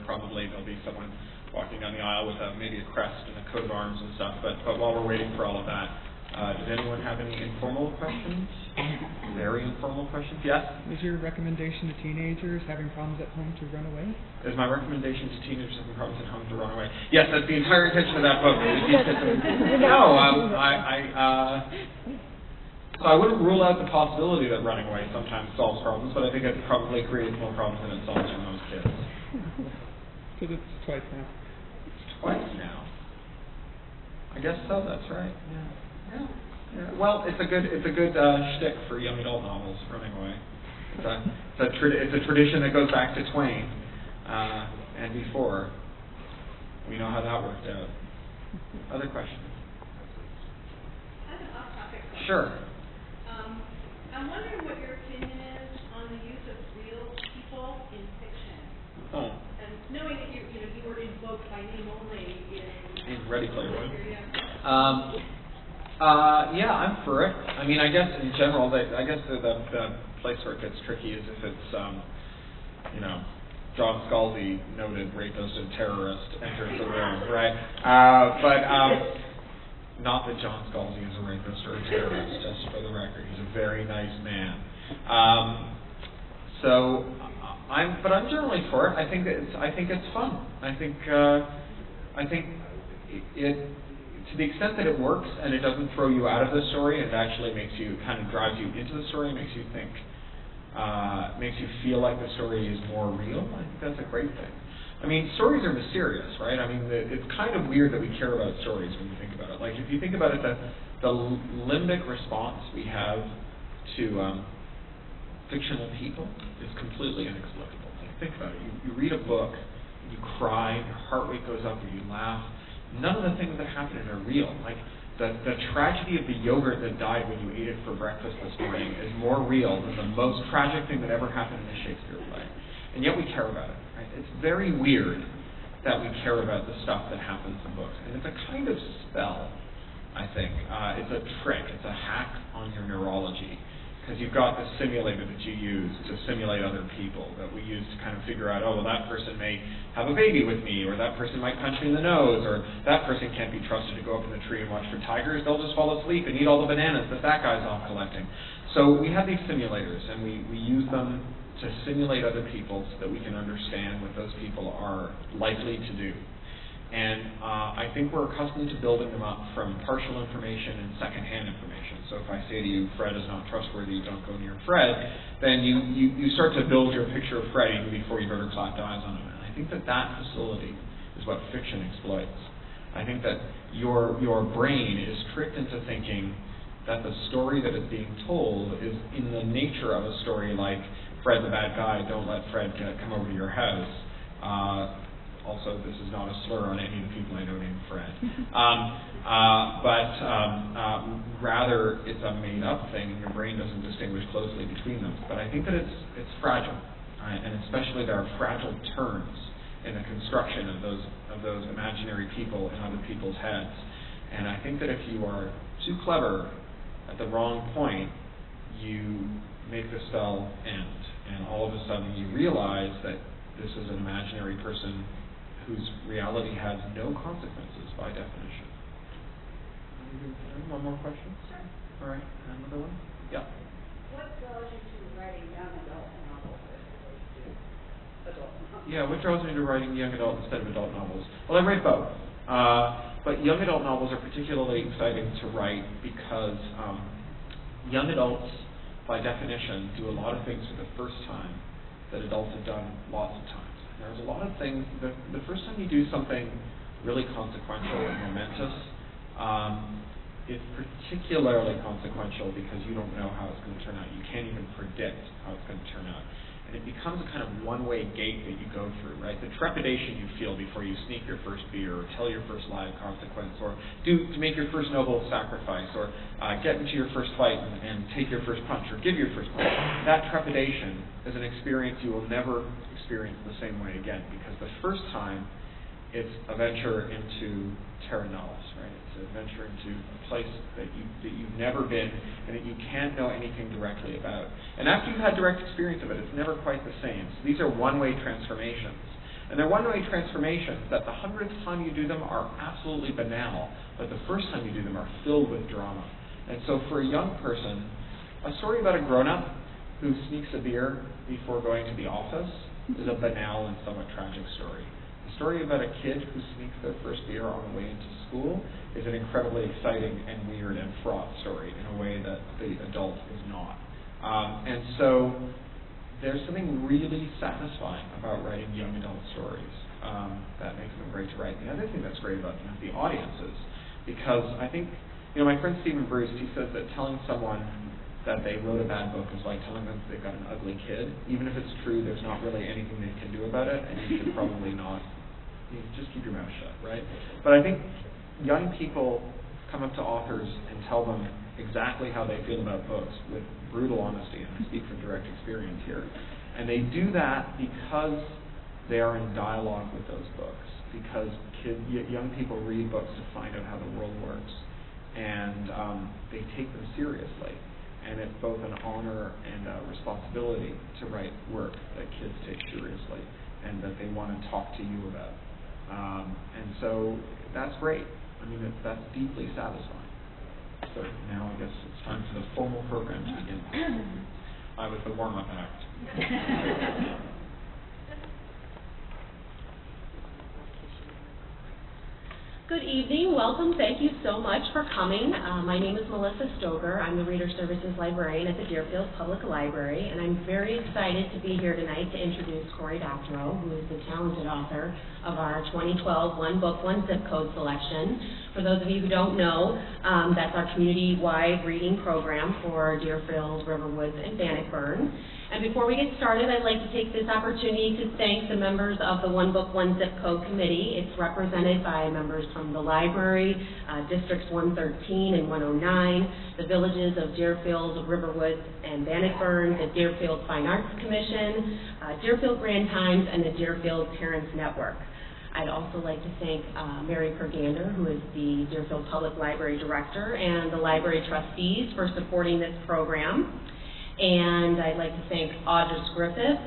probably there'll be someone walking down the aisle with maybe a crest and a coat of arms and stuff. But while we're waiting for all of that, does anyone have any informal questions? Very informal questions? Yes? Is your recommendation to teenagers having problems at home to run away? Is my recommendation to teenagers having problems at home to run away? Yes, that's the entire intention of that book. No, I wouldn't rule out the possibility that running away sometimes solves problems, but I think it probably creates more problems than it solves for most kids. So it's twice now. Twice now? I guess so, that's right. Yeah. Well, it's a good shtick for young adult novels, running away. It's a tradition that goes back to Twain and before. We know how that worked out. Other questions? I have an off-topic question. Sure. I'm wondering what your opinion is on the use of real people in fiction. Oh. And knowing that you were invoked by name only in Ready Player One. Yeah, I'm for it. I mean, I guess in general, the place where it gets tricky is if it's, John Scalzi, noted rapist and terrorist, enters the room, right? Not that John Scalzi is a rapist or a terrorist, just for the record. He's a very nice man. But I'm generally for it. I think it's fun. I think it to the extent that it works and it doesn't throw you out of the story, it actually kind of drives you into the story, makes you think, makes you feel like the story is more real. I think that's a great thing. I mean, stories are mysterious, right? I mean, it's kind of weird that we care about stories when you think about it. Like, if you think about it, the limbic response we have to fictional people is completely inexplicable. Like, think about it. You read a book, you cry, your heart rate goes up, or you laugh. None of the things that happen are real. Like, the tragedy of the yogurt that died when you ate it for breakfast this morning is more real than the most tragic thing that ever happened in a Shakespeare play. And yet we care about it. Right? It's very weird that we care about the stuff that happens in books. And it's a kind of spell, I think. It's a trick. It's a hack on your neurology. Because you've got this simulator that you use to simulate other people that we use to kind of figure out, oh, well, that person may have a baby with me, or that person might punch me in the nose, or that person can't be trusted to go up in the tree and watch for tigers. They'll just fall asleep and eat all the bananas that guy's off collecting. So we have these simulators, and we use them to simulate other people so that we can understand what those people are likely to do. And I think we're accustomed to building them up from partial information and secondhand information. So if I say to you, Fred is not trustworthy, don't go near Fred, then you start to build your picture of Fred even before you've ever clapped eyes on him. And I think that facility is what fiction exploits. I think that your brain is tricked into thinking that the story that is being told is in the nature of a story like Fred's a bad guy, don't let Fred come over to your house. Also, this is not a slur on any of the people I know named Fred. Rather, it's a made-up thing, and your brain doesn't distinguish closely between them. But I think that it's fragile, right? And especially there are fragile turns in the construction of those imaginary people in other people's heads. And I think that if you are too clever at the wrong point, you make the spell end. And all of a sudden, you realize that this is an imaginary person whose reality has no consequences by definition. One more question? Sure. All right, another one? Yeah. What draws you to writing young adult novels as opposed to adult novels? Yeah, what draws me to writing young adult instead of adult novels? Well, I write both. But young adult novels are particularly exciting to write because young adults, by definition, do a lot of things for the first time that adults have done lots of times. There's a lot of things, the first time you do something really consequential and momentous, it's particularly consequential because you don't know how it's going to turn out. You can't even predict how it's going to turn out. And it becomes a kind of one-way gate that you go through, right? The trepidation you feel before you sneak your first beer or tell your first lie of consequence or to make your first noble sacrifice or get into your first fight and take your first punch or give your first punch. That trepidation is an experience you will never experience the same way again because the first time it's a venture into terra nullis, right? It's a venture into a place that you've never been and that you can't know anything directly about. And after you've had direct experience of it, it's never quite the same. So these are one-way transformations. And they're one-way transformations that the 100th time you do them are absolutely banal, but the first time you do them are filled with drama. And so for a young person, a story about a grown-up who sneaks a beer before going to the office is a banal and somewhat tragic story. A story about a kid who sneaks their first beer on the way into school is an incredibly exciting and weird and fraught story in a way that the adult is not. And so there's something really satisfying about writing young adult stories that makes them great to write. The other thing that's great about them is the audiences, because I think, my friend Stephen Bruce, he says that telling someone that they wrote a bad book is like telling them they've got an ugly kid. Even if it's true, there's not really anything they can do about it, and you should probably not. Just keep your mouth shut, right? But I think young people come up to authors and tell them exactly how they feel about books with brutal honesty, and I speak from direct experience here. And they do that because they are in dialogue with those books, because young people read books to find out how the world works, and they take them seriously. And it's both an honor and a responsibility to write work that kids take seriously and that they want to talk to you about. And so that's great. That's deeply satisfying. So now I guess it's time for the formal program to begin. With the warm-up act. Good evening. Welcome. Thank you so much for coming. My name is Melissa Stoker. I'm the Reader Services Librarian at the Deerfield Public Library, and I'm very excited to be here tonight to introduce Cory Doctorow, who is the talented author of our 2012 One Book, One Zip Code selection. For those of you who don't know, that's our community-wide reading program for Deerfield, Riverwoods, and Bannockburn. And before we get started, I'd like to take this opportunity to thank the members of the One Book, One Zip Code Committee. It's represented by members from the library, Districts 113 and 109, the villages of Deerfield, Riverwoods, and Bannockburn, the Deerfield Fine Arts Commission, Deerfield Grand Times, and the Deerfield Parents Network. I'd also like to thank Mary Pergander, who is the Deerfield Public Library Director, and the library trustees for supporting this program. And I'd like to thank Audrey Griffith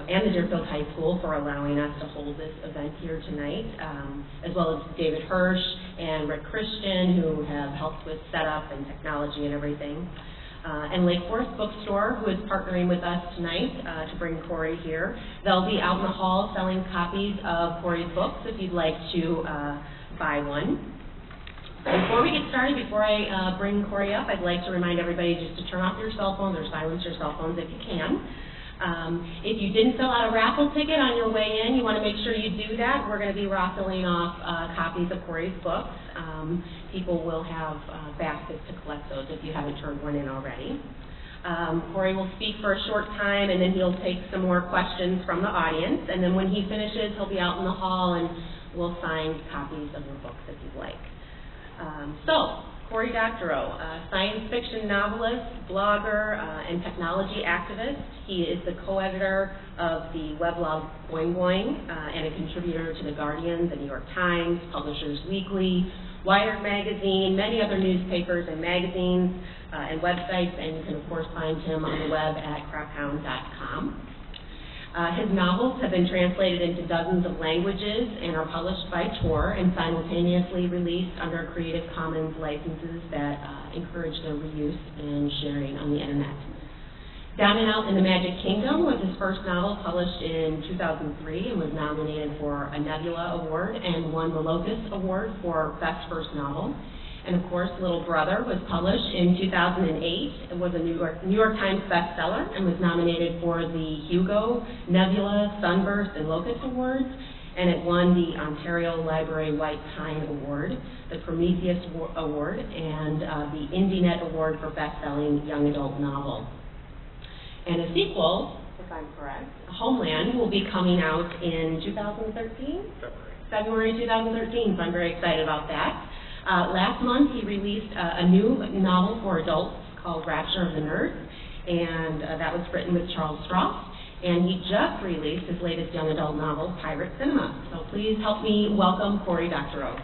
and the Deerfield High School for allowing us to hold this event here tonight, as well as David Hirsch and Rick Christian, who have helped with setup and technology and everything. And Lake Forest Bookstore, who is partnering with us tonight to bring Cory here. They'll be out in the hall selling copies of Cory's books if you'd like to buy one. Before we get started, before I bring Cory up, I'd like to remind everybody just to turn off your cell phones or silence your cell phones if you can. If you didn't fill out a raffle ticket on your way in, you want to make sure you do that. We're going to be raffling off copies of Cory's books. People will have baskets to collect those if you haven't turned one in already. Cory will speak for a short time, and then he'll take some more questions from the audience. And then when he finishes, he'll be out in the hall, and we'll sign copies of your books if you'd like. Cory Doctorow, science fiction novelist, blogger, and technology activist. He is the co-editor of the weblog Boing Boing and a contributor to The Guardian, The New York Times, Publishers Weekly, Wired Magazine, many other newspapers and magazines and websites, and you can, of course, find him on the web at craphound.com. His novels have been translated into dozens of languages and are published by Tor and simultaneously released under Creative Commons licenses that encourage their reuse and sharing on the internet. Down and Out in the Magic Kingdom was his first novel, published in 2003, and was nominated for a Nebula Award and won the Locust Award for Best First Novel. And of course, Little Brother was published in 2008. It was a New York Times bestseller and was nominated for the Hugo, Nebula, Sunburst, and Locust Awards. And it won the Ontario Library White Pine Award, the Prometheus Award, and the IndieNet Award for Best-Selling Young Adult Novel. And a sequel, if I'm correct, Homeland, will be coming out in 2013? February 2013, so I'm very excited about that. Last month, he released a new novel for adults called Rapture of the Nerds, and that was written with Charles Stross. And he just released his latest young adult novel, Pirate Cinema. So please help me welcome Cory Doctorow.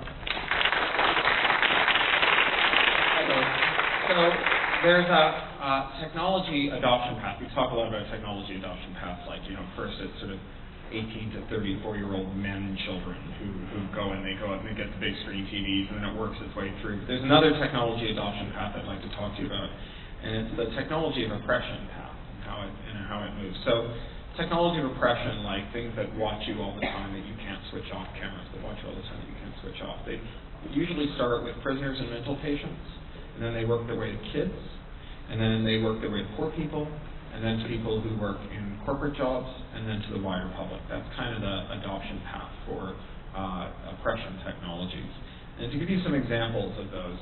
So there's a technology adoption path. We talk a lot about technology adoption paths, like, first it's sort of 18 to 34-year-old men and children who go and they get the big screen TVs, and then it works its way through. But there's another technology adoption path I'd like to talk to you about, and it's the technology of oppression path and how it moves. So technology of oppression, like things that watch you all the time that you can't switch off, cameras that watch you all the time that you can't switch off. They usually start with prisoners and mental patients, and then they work their way to kids, and then they work their way to poor people, and then to people who work in corporate jobs, and then to the wider public. That's kind of the adoption path for oppression technologies. And to give you some examples of those,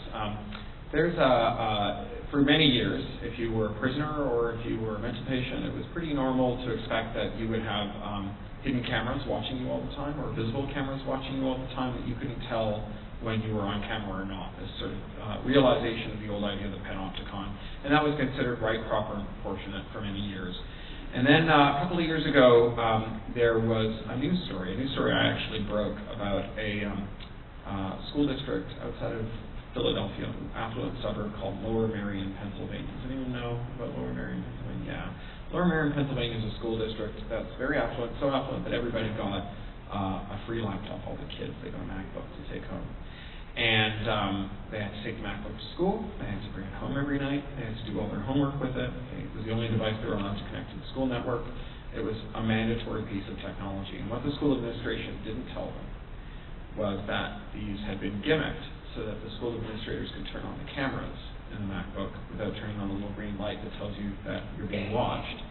for many years, if you were a prisoner or if you were a mental patient, it was pretty normal to expect that you would have hidden cameras watching you all the time, or visible cameras watching you all the time, that you couldn't tell when you were on camera or not. This sort of realization of the old idea of the panopticon. And that was considered right, proper, and proportionate for many years. And then a couple of years ago, there was a news story I actually broke about a school district outside of Philadelphia, an affluent suburb called Lower Merion, Pennsylvania. Does anyone know about Lower Merion, Pennsylvania? Yeah. Lower Merion, Pennsylvania is a school district that's very affluent, so affluent that everybody got a free laptop. All the kids, they got a MacBook to take home. And they had to take the MacBook to school. They had to bring it home every night. They had to do all their homework with it. It was the only device they were allowed to connect to the school network. It was a mandatory piece of technology. And what the school administration didn't tell them was that these had been gimmicked so that the school administrators could turn on the cameras in the MacBook without turning on the little green light that tells you that you're being watched.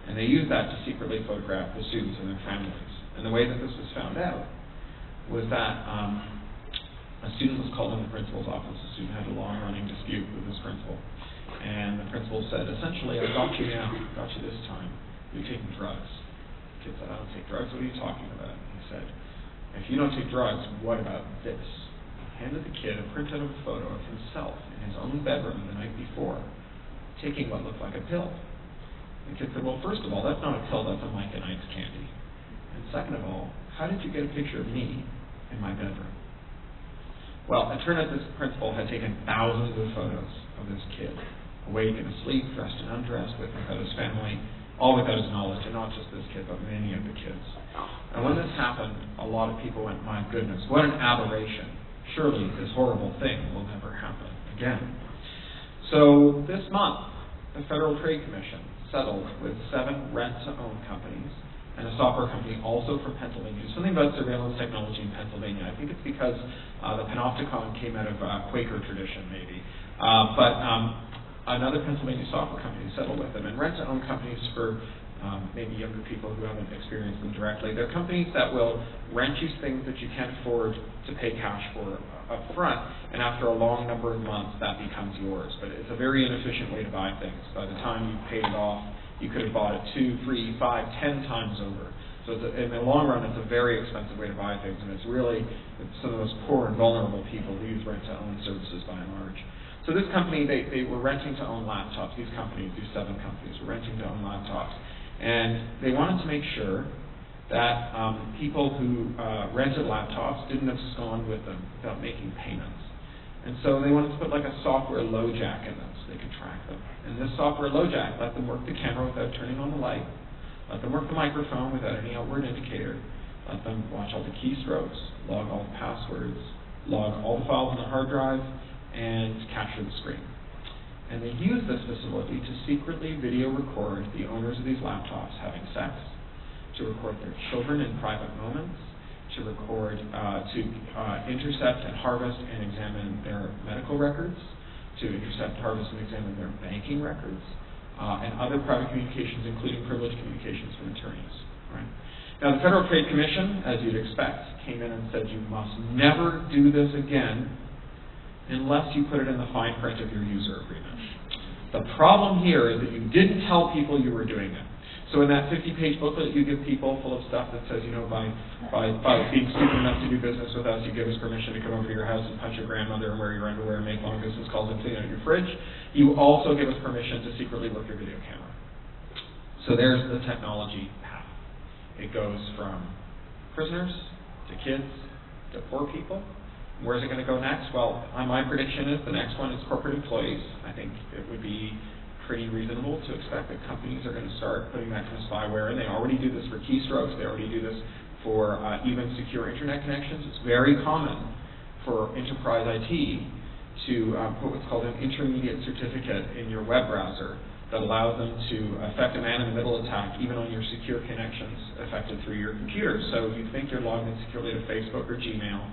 And they used that to secretly photograph the students and their families. And the way that this was found out was that a student was called in the principal's office. The student had a long-running dispute with his principal. And the principal said, essentially, I got you now, got you this time. You're taking drugs. The kid said, I don't take drugs. What are you talking about? He said, if you don't take drugs, what about this? He handed the kid a printout of a photo of himself in his own bedroom the night before, taking what looked like a pill. The kid said, well, first of all, that's not a pill, that's a Mike and Ike's candy. And second of all, how did you get a picture of me in my bedroom? Well, it turned out this principal had taken thousands of photos of this kid, awake and asleep, dressed and undressed, with and without his family, all without his knowledge, and not just this kid, but many of the kids. And when this happened, a lot of people went, my goodness, what an aberration. Surely this horrible thing will never happen again. So this month, the Federal Trade Commission settled with 7 rent-to-own companies and a software company also from Pennsylvania. Something about surveillance technology in Pennsylvania. I think it's because the panopticon came out of Quaker tradition, maybe. But another Pennsylvania software company settled with them. And rent-to-own companies for maybe younger people who haven't experienced them directly. They're companies that will rent you things that you can't afford to pay cash for up front, and after a long number of months, that becomes yours. But it's a very inefficient way to buy things. By the time you paid it off, you could have bought it 2, 3, 5, 10 times over. So in the long run, it's a very expensive way to buy things, and it's some of those poor and vulnerable people who use rent-to-own services by and large. So this company, they were renting to own laptops. These 7 companies were renting to own laptops. And they wanted to make sure that people who rented laptops didn't abscond with them without making payments. And so they wanted to put like a software LoJack in them so they could track them. And this software LoJack let them work the camera without turning on the light, let them work the microphone without any outward indicator, let them watch all the keystrokes, log all the passwords, log all the files on the hard drive, and capture the screen. And they use this facility to secretly video record the owners of these laptops having sex, to record their children in private moments, to record, intercept and harvest and examine their medical records, to intercept, harvest, and examine their banking records, and other private communications, including privileged communications from attorneys. Right? Now, the Federal Trade Commission, as you'd expect, came in and said, you must never do this again unless you put it in the fine print of your user agreement. The problem here is that you didn't tell people you were doing it. So in that 50-page booklet you give people full of stuff that says, by being stupid enough to do business with us, you give us permission to come over to your house and punch your grandmother and wear your underwear and make long distance calls and clean out your fridge. You also give us permission to secretly look your video camera. So there's the technology path. It goes from prisoners to kids to poor people. Where's it going to go next? Well, my prediction is the next one is corporate employees. I think it would be pretty reasonable to expect that companies are going to start putting that kind of spyware in. They already do this for keystrokes. They already do this for even secure internet connections. It's very common for enterprise IT to put what's called an intermediate certificate in your web browser that allows them to affect a man-in-the-middle attack even on your secure connections affected through your computer. So you think you're logged in securely to Facebook or Gmail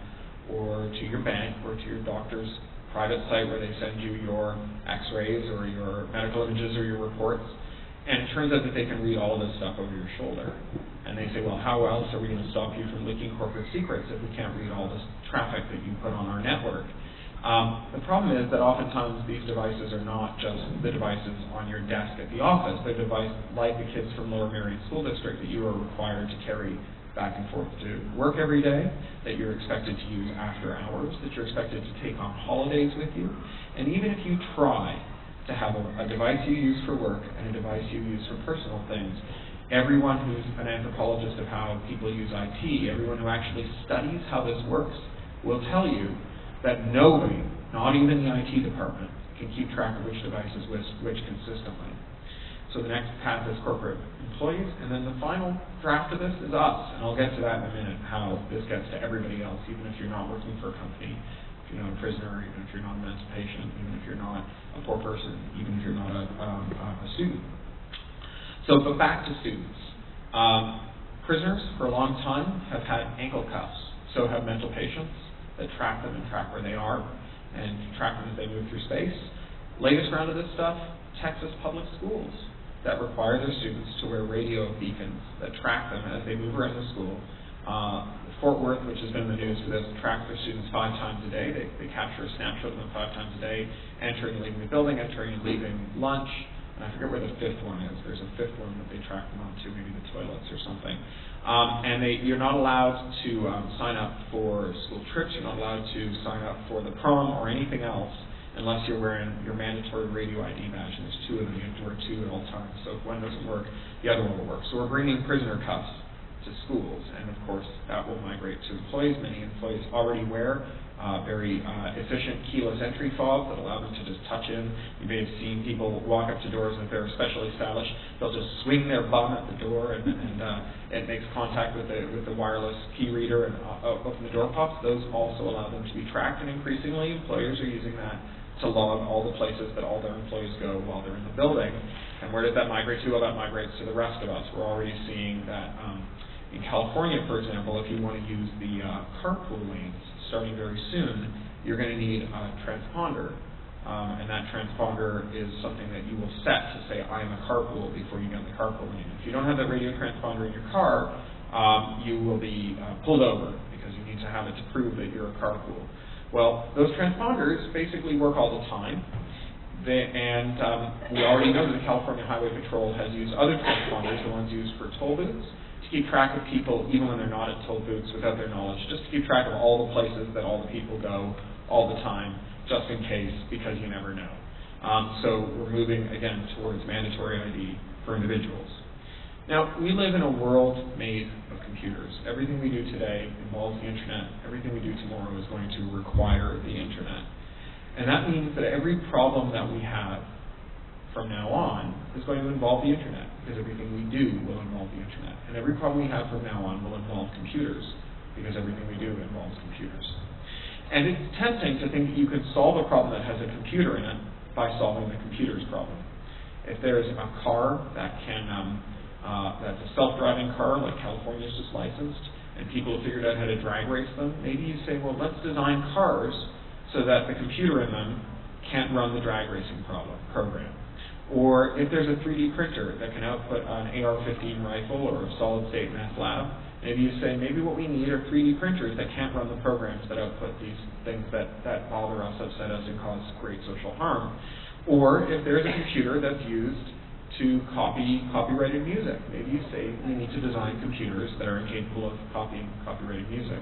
or to your bank or to your doctor's private site where they send you your x-rays or your medical images or your reports, and it turns out that they can read all this stuff over your shoulder. And they say, well, how else are we going to stop you from leaking corporate secrets if we can't read all this traffic that you put on our network? The problem is that oftentimes these devices are not just the devices on your desk at the office. They're devices like the kids from Lower Merion School District that you are required to carry back and forth to work every day, that you're expected to use after hours, that you're expected to take on holidays with you. And even if you try to have a device you use for work and a device you use for personal things, everyone who's an anthropologist of how people use IT, everyone who actually studies how this works, will tell you that nobody, not even the IT department, can keep track of which devices which consistently. So the next path is corporate employees, and then the final draft of this is us, and I'll get to that in a minute, how this gets to everybody else, even if you're not working for a company, if you're not a prisoner, even if you're not an mental patient, even if you're not a poor person, even if you're not a student. So, but back to students. Prisoners, for a long time, have had ankle cuffs, so have mental patients that track them and track where they are and track them as they move through space. Latest round of this stuff, Texas public schools that require their students to wear radio beacons that track them as they move around the school. Fort Worth, which has been in the news for this, tracks their students 5 times a day. They capture a snapshot of them 5 times a day, entering and leaving the building, entering and leaving lunch. And I forget where the 5th one is. There's a 5th one that they track them on to, maybe the toilets or something. And you're not allowed to sign up for school trips. You're not allowed to sign up for the prom or anything else unless you're wearing your mandatory radio ID badge. And there's 2 of them. You have to wear 2 at all times. So if one doesn't work, the other one will work. So we're bringing prisoner cuffs to schools. And of course, that will migrate to employees. Many employees already wear very efficient keyless entry fobs that allow them to just touch in. You may have seen people walk up to doors, and if they're especially stylish, they'll just swing their bum at the door, and it makes contact with the wireless key reader and open the door pops. Those also allow them to be tracked, and increasingly employers are using that to log all the places that all their employees go while they're in the building. And where does that migrate to? Well, that migrates to the rest of us. We're already seeing that in California, for example, if you want to use the carpool lanes starting very soon, you're going to need a transponder. And that transponder is something that you will set to say, I am a carpool, before you get in the carpool lane. If you don't have that radio transponder in your car, you will be pulled over because you need to have it to prove that you're a carpool. Well, those transponders basically work all the time. We already know that the California Highway Patrol has used other transponders, the ones used for toll booths, to keep track of people even when they're not at toll booths without their knowledge, just to keep track of all the places that all the people go all the time, just in case, because you never know. So we're moving, again, towards mandatory ID for individuals. Now, we live in a world made of computers. Everything we do today involves the internet. Everything we do tomorrow is going to require the internet. And that means that every problem that we have from now on is going to involve the internet, because everything we do will involve the internet. And every problem we have from now on will involve computers, because everything we do involves computers. And it's tempting to think that you can solve a problem that has a computer in it by solving the computer's problem. If there's a car that that's a self-driving car, like California's just licensed, and people have figured out how to drag race them, maybe you say, well, let's design cars so that the computer in them can't run the drag racing program. Or if there's a 3D printer that can output an AR-15 rifle or a solid-state meth lab, maybe you say, maybe what we need are 3D printers that can't run the programs that output these things that bother us, upset us, and cause great social harm. Or if there's a computer that's used to copy copyrighted music, maybe you say we need to design computers that are incapable of copying copyrighted music.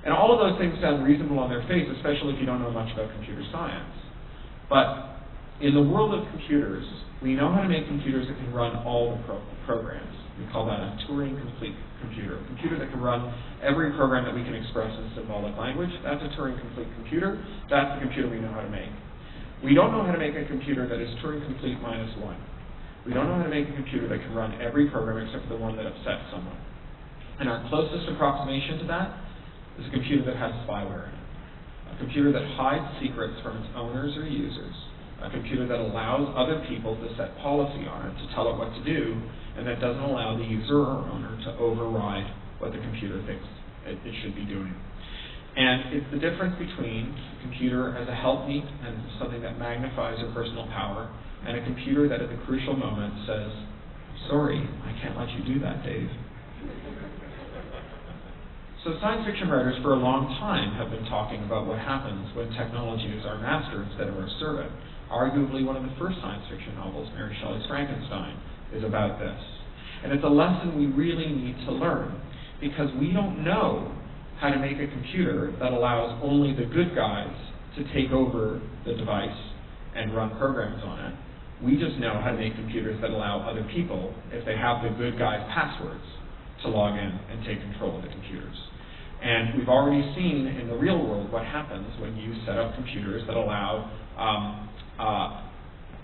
And all of those things sound reasonable on their face, especially if you don't know much about computer science. But in the world of computers, we know how to make computers that can run all the programs. We call that a Turing-complete computer. A computer that can run every program that we can express in symbolic language. That's a Turing-complete computer. That's the computer we know how to make. We don't know how to make a computer that is Turing complete minus one. We don't know how to make a computer that can run every program except for the one that upsets someone. And our closest approximation to that is a computer that has spyware in it. A computer that hides secrets from its owners or users. A computer that allows other people to set policy on it, to tell it what to do, and that doesn't allow the user or owner to override what the computer thinks it should be doing. And it's the difference between a computer as a helpmeet and something that magnifies your personal power, and a computer that at the crucial moment says, sorry, I can't let you do that, Dave. So science fiction writers for a long time have been talking about what happens when technology is our master instead of our servant. Arguably one of the first science fiction novels, Mary Shelley's Frankenstein, is about this. And it's a lesson we really need to learn, because we don't know how to make a computer that allows only the good guys to take over the device and run programs on it. We just know how to make computers that allow other people, if they have the good guys' passwords, to log in and take control of the computers. And we've already seen in the real world what happens when you set up computers that allow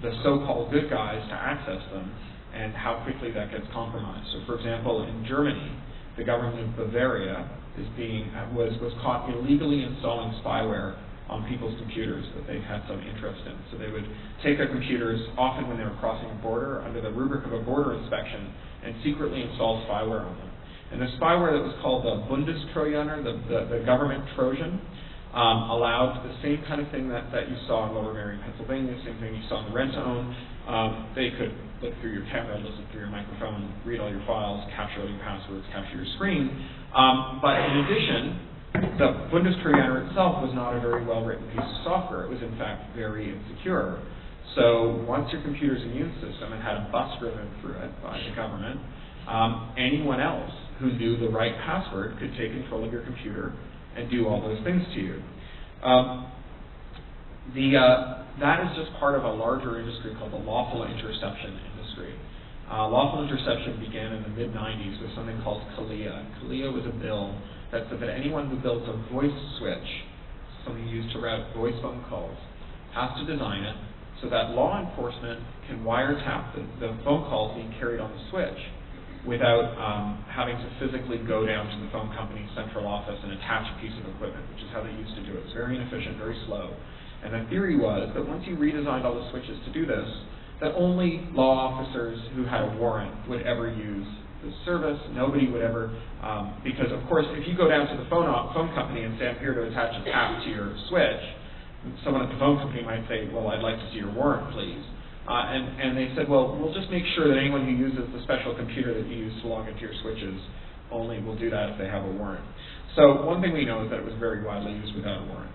the so-called good guys to access them, and how quickly that gets compromised. So, for example, in Germany, the government of Bavaria was caught illegally installing spyware on people's computers that they had some interest in. So they would take their computers, often when they were crossing a border, under the rubric of a border inspection, and secretly install spyware on them. And the spyware that was called the Bundestrojaner, the government Trojan, allowed the same kind of thing that you saw in Lower Merion, Pennsylvania, same thing you saw in the rent-to-own. They could look through your camera, listen through your microphone, read all your files, capture all your passwords, capture your screen. But in addition, the Bundestrojaner itself was not a very well-written piece of software. It was, in fact, very insecure. So once your computer's immune system had a bus driven through it by the government, anyone else who knew the right password could take control of your computer and do all those things to you. That is just part of a larger industry called the lawful interception industry. Lawful interception began in the mid-90s with something called CALEA. CALEA was a bill that said that anyone who builds a voice switch, something used to route voice phone calls, has to design it so that law enforcement can wiretap the phone calls being carried on the switch without having to physically go down to the phone company's central office and attach a piece of equipment, which is how they used to do it. It was very inefficient, very slow. And the theory was that once you redesigned all the switches to do this, that only law officers who had a warrant would ever use the service. Nobody would ever, because of course, if you go down to the phone company and say, I'm here to attach a tap to your switch, someone at the phone company might say, well, I'd like to see your warrant, please. And they said, well, we'll just make sure that anyone who uses the special computer that you use to log into your switches only will do that if they have a warrant. So one thing we know is that it was very widely used without a warrant.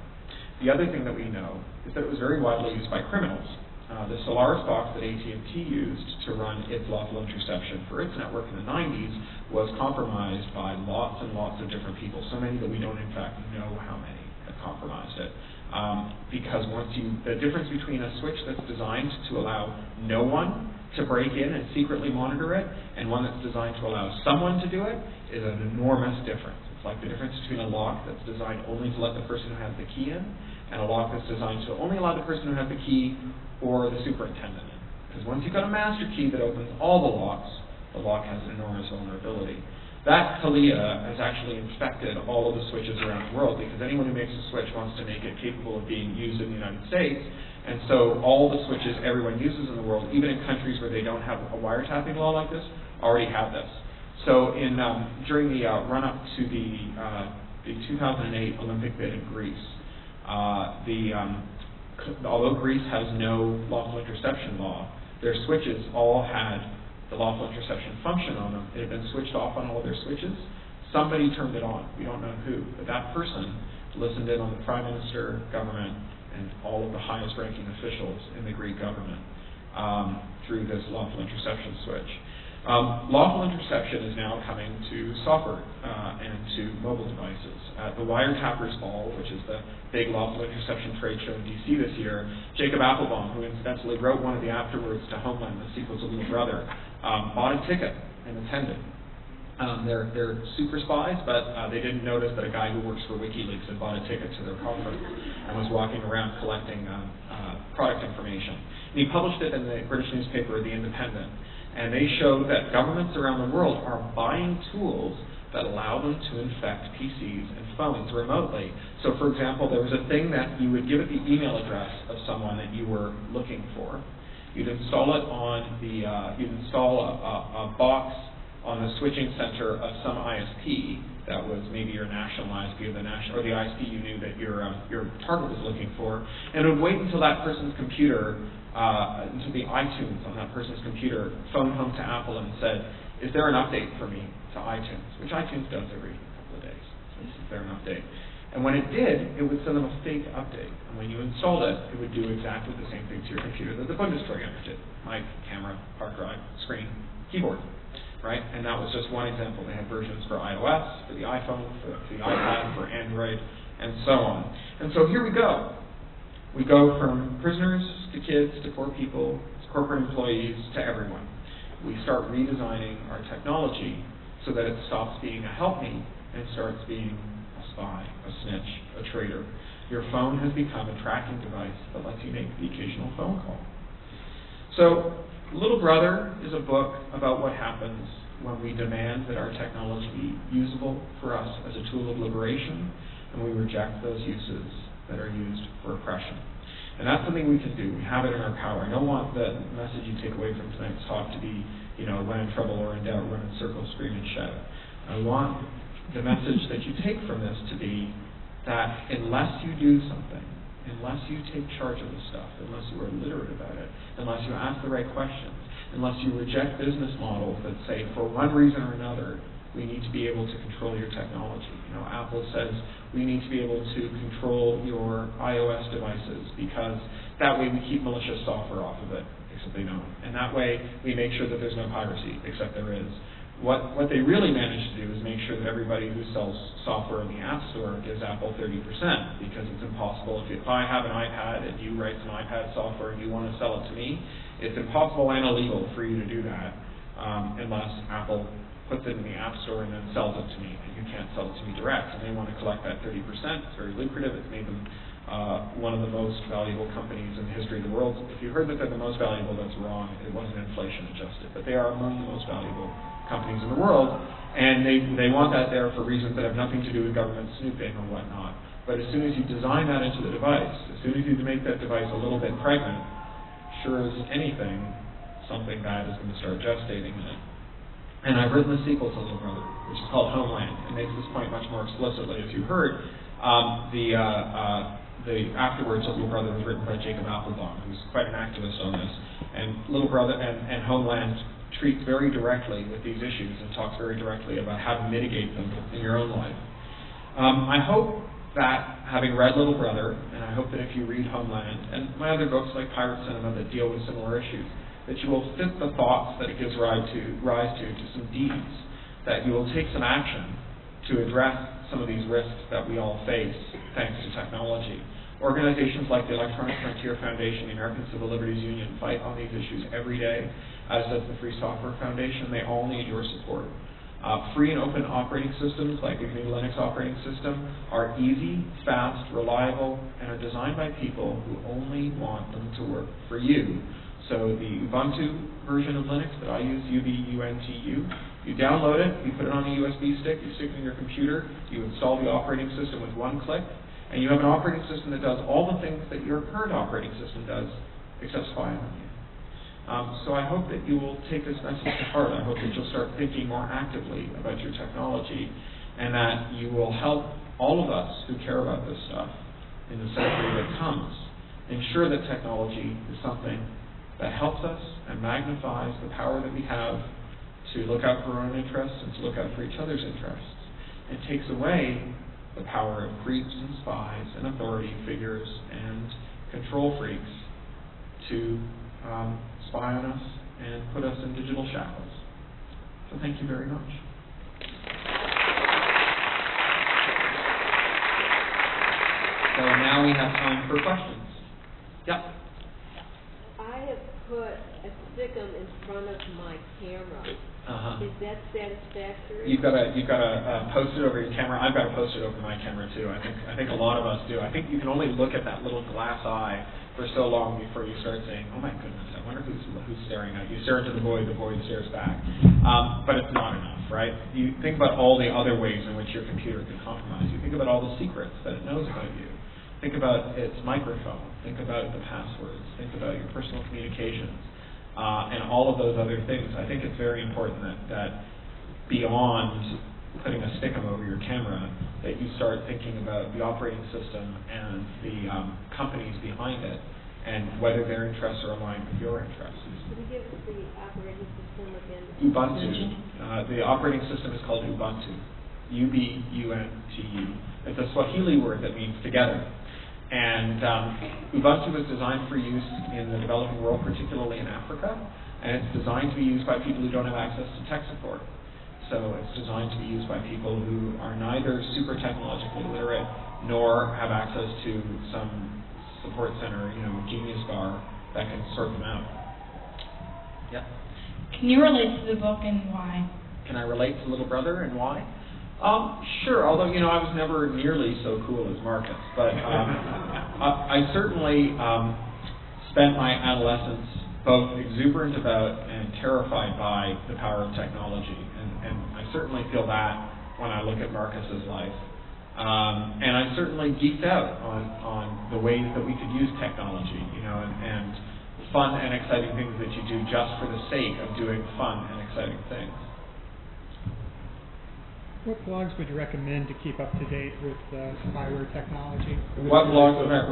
The other thing that we know is that it was very widely used by criminals. The Solaris box that AT&T used to run its lawful interception for its network in the 90s was compromised by lots and lots of different people, so many that we don't in fact know how many have compromised it. Because the difference between a switch that's designed to allow no one to break in and secretly monitor it, and one that's designed to allow someone to do it, is an enormous difference. It's like the difference between a lock that's designed only to let the person who has the key in, and a lock that's designed to only allow the person who has the key or the superintendent in. Because once you've got a master key that opens all the lock has an enormous vulnerability. That CALEA has actually infected all of the switches around the world, because anyone who makes a switch wants to make it capable of being used in the United States. And so all the switches everyone uses in the world, even in countries where they don't have a wiretapping law like this, already have this. So during the run-up to the 2008 Olympic bid in Greece, although Greece has no lawful interception law, their switches all had the lawful interception function on them. It had been switched off on all of their switches. Somebody turned it on. We don't know who, but that person listened in on the Prime Minister, government, and all of the highest ranking officials in the Greek government through this lawful interception switch. Lawful interception is now coming to software and to mobile devices. At the Wiretappers Ball, which is the big lawful interception trade show in DC this year, Jacob Applebaum, who incidentally wrote one of the afterwords to Homeland, the sequel to Little Brother, bought a ticket and attended. They're super spies, but they didn't notice that a guy who works for WikiLeaks had bought a ticket to their conference and was walking around collecting product information. And he published it in the British newspaper, The Independent, and they showed that governments around the world are buying tools that allow them to infect PCs and phones remotely. So, for example, there was a thing that you would give it the email address of someone that you were looking for. You'd install it on the, you'd install a box on the switching center of some ISP that was maybe your national ISP or the ISP you knew that your target was looking for, and it would wait until that person's computer, until the iTunes on that person's computer phoned home to Apple and said, is there an update for me to iTunes, which iTunes does every couple of days. So is there an update? And when it did, it would send them a fake update. And when you installed it, it would do exactly the same thing to your computer that the Bundestrojaner did. Mic, camera, hard drive, screen, keyboard. Right? And that was just one example. They had versions for iOS, for the iPhone, for the iPad, for Android, and so on. And so here we go. We go from prisoners to kids to poor people to corporate employees to everyone. We start redesigning our technology so that it stops being a helpmeet and starts being a spy, a snitch, a traitor. Your phone has become a tracking device that lets you make the occasional phone call. So, Little Brother is a book about what happens when we demand that our technology be usable for us as a tool of liberation, and we reject those uses that are used for oppression. And that's something we can do. We have it in our power. I don't want the message you take away from tonight's talk to be, when in trouble or in doubt, run in circles, scream and shout. I want the message that you take from this to be that unless you do something, unless you take charge of the stuff, unless you are literate about it, unless you ask the right questions, unless you reject business models that say for one reason or another, we need to be able to control your technology. Apple says we need to be able to control your iOS devices because that way we keep malicious software off of it, except they don't. And that way we make sure that there's no piracy, except there is. What they really managed to do is make sure that everybody who sells software in the App Store gives Apple 30%, because it's impossible. If I have an iPad and you write some iPad software and you want to sell it to me, it's impossible and illegal for you to do that unless Apple puts it in the App Store and then sells it to me. And you can't sell it to me direct, and they want to collect that 30%. It's very lucrative. It's made them one of the most valuable companies in the history of the world. If you heard that they're the most valuable, that's wrong. It wasn't inflation adjusted, but they are among the most valuable companies in the world, and they want that there for reasons that have nothing to do with government snooping or whatnot. But as soon as you design that into the device, as soon as you make that device a little bit pregnant, sure as anything, something bad is going to start gestating in it. And I've written the sequel to Little Brother, which is called Homeland. It makes this point much more explicitly. As you heard, the afterwards of Little Brother was written by Jacob Applebaum, who's quite an activist on this. And Little Brother and Homeland treats very directly with these issues and talks very directly about how to mitigate them in your own life. I hope that, having read Little Brother, and I hope that if you read Homeland, and my other books like Pirate Cinema that deal with similar issues, that you will fit the thoughts that it gives rise to some deeds, that you will take some action to address some of these risks that we all face thanks to technology. Organizations like the Electronic Frontier Foundation, the American Civil Liberties Union fight on these issues every day, as does the Free Software Foundation. They all need your support. Free and open operating systems like the GNU Linux operating system are easy, fast, reliable, and are designed by people who only want them to work for you. So the Ubuntu version of Linux that I use, UBUNTU, you download it, you put it on a USB stick, you stick it in your computer, you install the operating system with one click, and you have an operating system that does all the things that your current operating system does, except spy on you. So I hope that you will take this message to heart. I hope that you'll start thinking more actively about your technology, and that you will help all of us who care about this stuff in the century that comes ensure that technology is something that helps us and magnifies the power that we have to look out for our own interests and to look out for each other's interests, and takes away the power of creeps and spies and authority figures and control freaks to spy on us and put us in digital shackles. So thank you very much. So now we have time for questions. Yep. I have put stick them in front of my camera. Is that satisfactory? You've got to post it over your camera. I've got to post it over my camera too. I think a lot of us do. I think you can only look at that little glass eye for so long before you start saying, "Oh my goodness, I wonder who's staring at you." You stare into the void stares back. But it's not enough, right? You think about all the other ways in which your computer can compromise you. Think about all the secrets that it knows about you. Think about its microphone. Think about the passwords. Think about your personal communications. And all of those other things. I think it's very important that beyond putting a stickum over your camera, that you start thinking about the operating system and the companies behind it, and whether their interests are aligned with your interests. Can you give us the operating system again? Ubuntu. The operating system is called Ubuntu. U-B-U-N-T-U. It's a Swahili word that means together. And Ubuntu is designed for use in the developing world, particularly in Africa, and it's designed to be used by people who don't have access to tech support. So it's designed to be used by people who are neither super technologically literate nor have access to some support center, Genius Bar that can sort them out. Yeah. Can you relate to the book and why? Can I relate to Little Brother and why? Sure, although, I was never nearly so cool as Marcus, but I certainly spent my adolescence both exuberant about and terrified by the power of technology, and I certainly feel that when I look at Marcus's life. And I certainly geeked out on the ways that we could use technology, and fun and exciting things that you do just for the sake of doing fun and exciting things. What blogs would you recommend to keep up to date with spyware technology? What blogs would I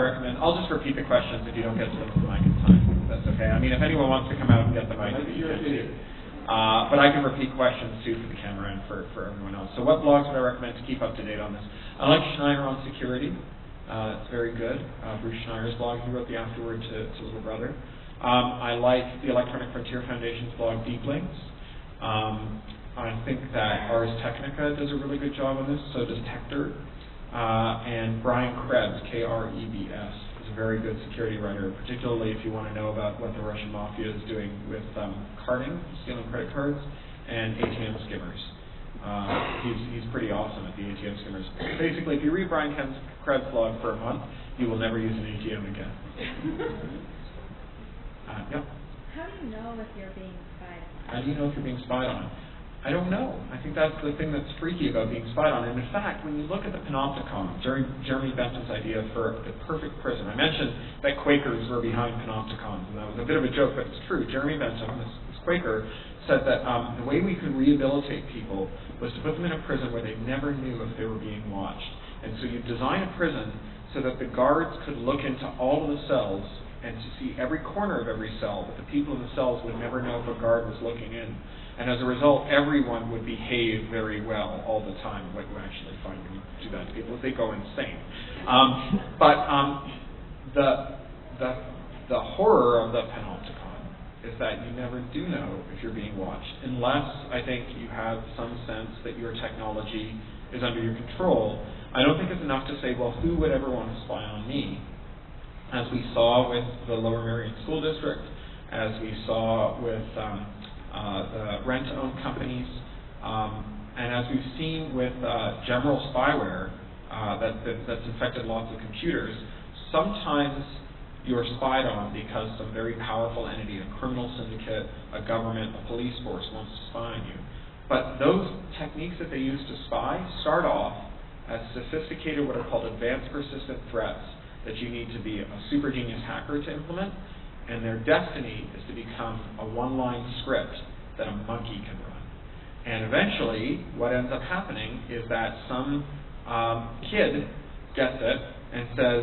recommend? I'll just repeat the questions if you don't get to them in the mic in time. That's okay. I mean, if anyone wants to come out and get the mic, you can too. But I can repeat questions too for the camera and for everyone else. So what blogs would I recommend to keep up to date on this? I like Schneier on security. It's very good. Bruce Schneier's blog, he wrote the afterword to Little Brother. I like the Electronic Frontier Foundation's blog, Deep Links. I think that Ars Technica does a really good job on this, so does Tector. And Brian Krebs, K-R-E-B-S, is a very good security writer, particularly if you want to know about what the Russian mafia is doing with carding, stealing credit cards, and ATM skimmers. He's pretty awesome at the ATM skimmers. Basically, if you read Brian Krebs' blog for a month, you will never use an ATM again. Yeah. How do you know if you're being spied on? How do you know if you're being spied on? I don't know. I think that's the thing that's freaky about being spied on. And in fact, when you look at the Panopticon, Jeremy Bentham's idea for the perfect prison, I mentioned that Quakers were behind Panopticons, and that was a bit of a joke, but it's true. Jeremy Bentham, this Quaker, said that the way we could rehabilitate people was to put them in a prison where they never knew if they were being watched. And so you design a prison so that the guards could look into all of the cells and to see every corner of every cell, but the people in the cells would never know if a guard was looking in. And as a result, everyone would behave very well all the time. What you actually find when you do that to people is they go insane. But the horror of the Panopticon is that you never do know if you're being watched, unless I think you have some sense that your technology is under your control. I don't think it's enough to say, well, who would ever want to spy on me? As we saw with the Lower Merion School District, as we saw with the rent-to-own companies, and as we've seen with general spyware that's infected lots of computers, sometimes you're spied on because some very powerful entity, a criminal syndicate, a government, a police force wants to spy on you. But those techniques that they use to spy start off as sophisticated, what are called advanced persistent threats that you need to be a super genius hacker to implement, and their destiny is to become a one-line script that a monkey can run. And eventually, what ends up happening is that some kid gets it and says,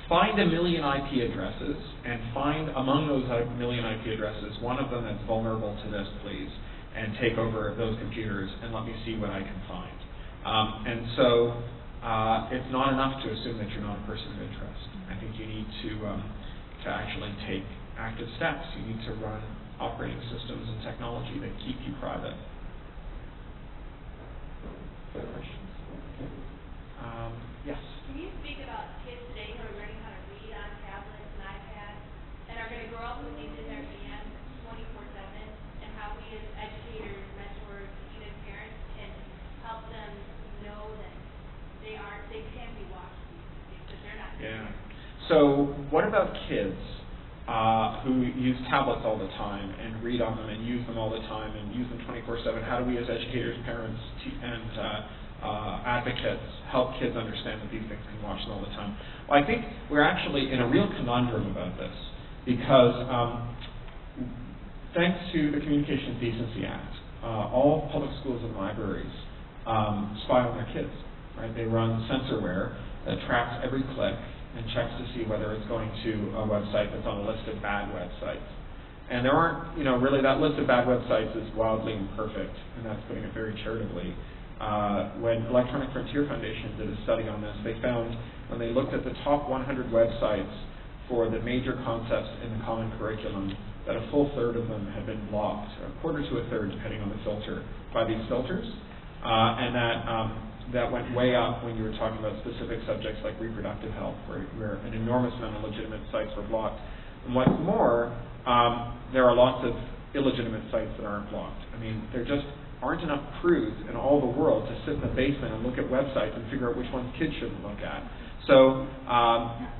find 1 million IP addresses, and find among those 1 million IP addresses one of them that's vulnerable to this, please, and take over those computers and let me see what I can find. And so it's not enough to assume that you're not a person of interest. I think you need to actually take active steps. You need to run operating systems and technology that keep you private. Further questions? Yes? Can you speak about kids today who are learning how to read on tablets and iPads and are going to grow up with these in their Yeah. So what about kids who use tablets all the time and read on them and use them all the time and use them 24/7? How do we as educators, parents, and advocates help kids understand that these things can watch them all the time? Well, I think we're actually in a real conundrum about this because thanks to the Communications Decency Act, all public schools and libraries spy on their kids. Right? They run censorware that tracks every click and checks to see whether it's going to a website that's on a list of bad websites. And there aren't, really that list of bad websites is wildly imperfect, and that's putting it very charitably. When Electronic Frontier Foundation did a study on this, they found when they looked at the top 100 websites for the major concepts in the common curriculum, that a full third of them had been blocked, a quarter to a third, depending on the filter, by these filters, and that went way up when you were talking about specific subjects like reproductive health, where an enormous amount of legitimate sites were blocked. And what's more, there are lots of illegitimate sites that aren't blocked. I mean, there just aren't enough crews in all the world to sit in the basement and look at websites and figure out which ones kids shouldn't look at. So,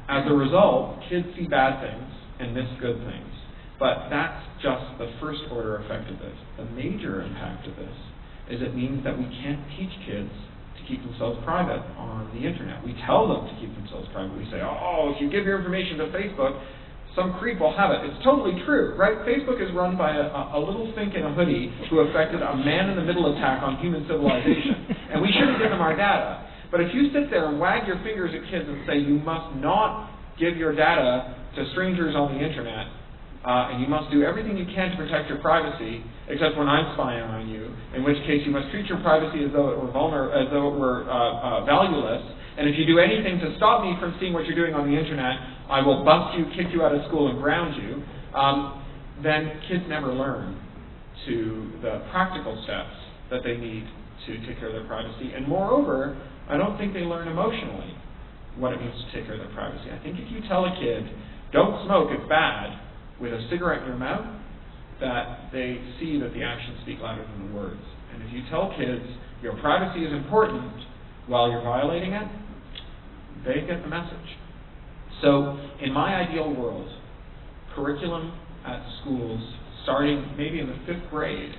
as a result, kids see bad things and miss good things. But that's just the first order effect of this. The major impact of this is it means that we can't teach kids to keep themselves private on the internet. We tell them to keep themselves private. We say, oh, if you give your information to Facebook, some creep will have it. It's totally true, right? Facebook is run by a little fink in a hoodie who effected a man-in-the-middle attack on human civilization. And we shouldn't give them our data. But if you sit there and wag your fingers at kids and say, you must not give your data to strangers on the internet, and you must do everything you can to protect your privacy, except when I'm spying on you, in which case you must treat your privacy as though it were valueless, and if you do anything to stop me from seeing what you're doing on the internet, I will bust you, kick you out of school, and ground you, then kids never learn to the practical steps that they need to take care of their privacy. And moreover, I don't think they learn emotionally what it means to take care of their privacy. I think if you tell a kid, don't smoke, it's bad, with a cigarette in your mouth, that they see that the actions speak louder than the words. And if you tell kids your privacy is important while you're violating it, they get the message. So in my ideal world, curriculum at schools, starting maybe in the 5th grade,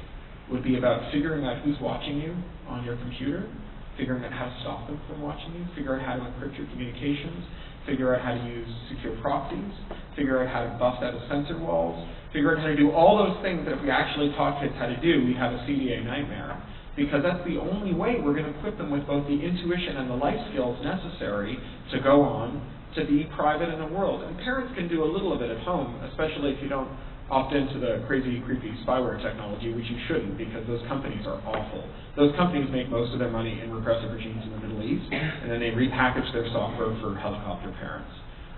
would be about figuring out who's watching you on your computer, figuring out how to stop them from watching you, figure out how to encrypt your communications, figure out how to use secure proxies, figure out how to bust out of censor walls, figure out how to do all those things that if we actually taught kids how to do, we'd have a CDA nightmare. Because that's the only way we're going to equip them with both the intuition and the life skills necessary to go on to be private in the world. And parents can do a little of it at home, especially if you don't opt into the crazy, creepy spyware technology, which you shouldn't, because those companies are awful. Those companies make most of their money in repressive regimes in the Middle East, and then they repackage their software for helicopter parents.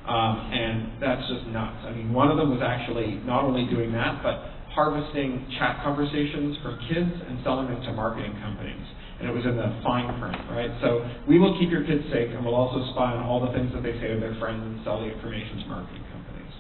And that's just nuts. I mean, one of them was actually not only doing that, but harvesting chat conversations from kids and selling them to marketing companies. And it was in the fine print, right? So we will keep your kids safe, and we'll also spy on all the things that they say to their friends and sell the information to marketing companies.